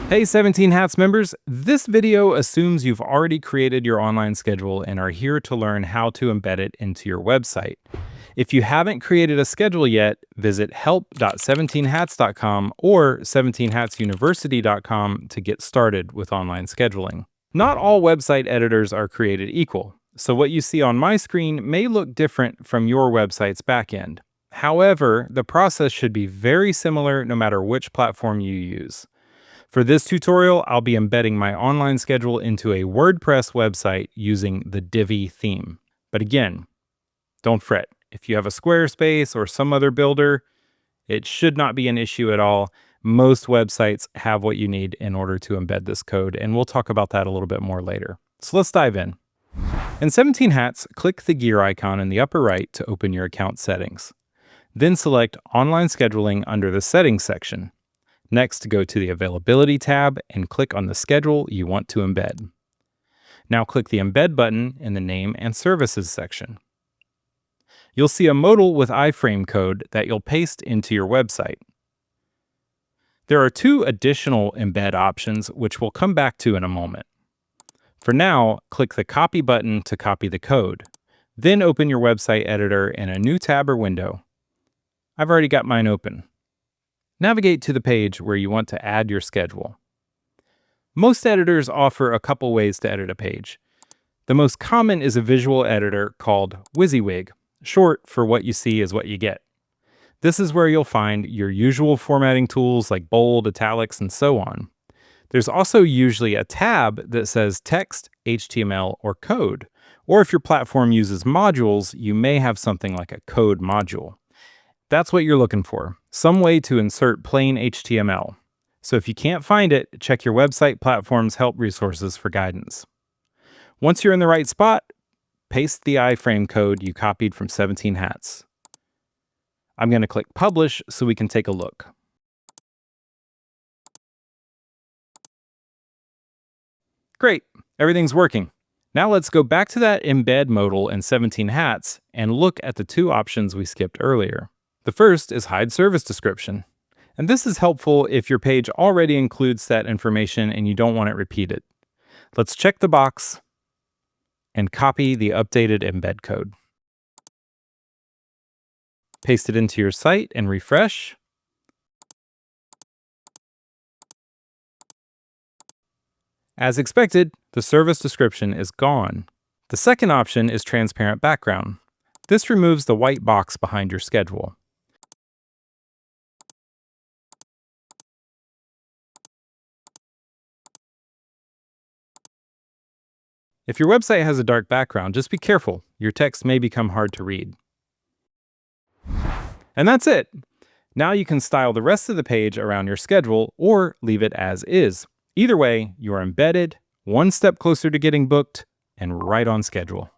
Hey 17 Hats members, this video assumes you've already created your online schedule and are here to learn how to embed it into your website. If you haven't created a schedule yet, visit help.17hats.com or 17hatsuniversity.com to get started with online scheduling. Not all website editors are created equal, so what you see on my screen may look different from your website's backend. However, the process should be very similar no matter which platform you use. For this tutorial, I'll be embedding my online schedule into a WordPress website using the Divi theme. But again, don't fret. If you have a Squarespace or some other builder, it should not be an issue at all. Most websites have what you need in order to embed this code, and we'll talk about that a little bit more later. So let's dive in. In 17 Hats, click the gear icon in the upper right to open your account settings. Then select Online Scheduling under the Settings section. Next, go to the Availability tab and click on the schedule you want to embed. Now click the Embed button in the Name and Services section. You'll see a modal with iframe code that you'll paste into your website. There are two additional embed options which we'll come back to in a moment. For now, click the Copy button to copy the code. Then open your website editor in a new tab or window. I've already got mine open. Navigate to the page where you want to add your schedule. Most editors offer a couple ways to edit a page. The most common is a visual editor called WYSIWYG, short for what you see is what you get. This is where you'll find your usual formatting tools like bold, italics, and so on. There's also usually a tab that says text, HTML, or code. Or if your platform uses modules, you may have something like a code module. That's what you're looking for, some way to insert plain HTML. So if you can't find it, check your website platform's help resources for guidance. Once you're in the right spot, paste the iframe code you copied from 17 Hats. I'm going to click Publish so we can take a look. Great, everything's working. Now let's go back to that embed modal in 17 Hats and look at the two options we skipped earlier. The first is Hide Service Description. And this is helpful if your page already includes that information and you don't want it repeated. Let's check the box and copy the updated embed code. Paste it into your site and refresh. As expected, the service description is gone. The second option is Transparent Background. This removes the white box behind your schedule. If your website has a dark background, just be careful. Your text may become hard to read. And that's it. Now you can style the rest of the page around your schedule or leave it as is. Either way, you are embedded, one step closer to getting booked, and right on schedule.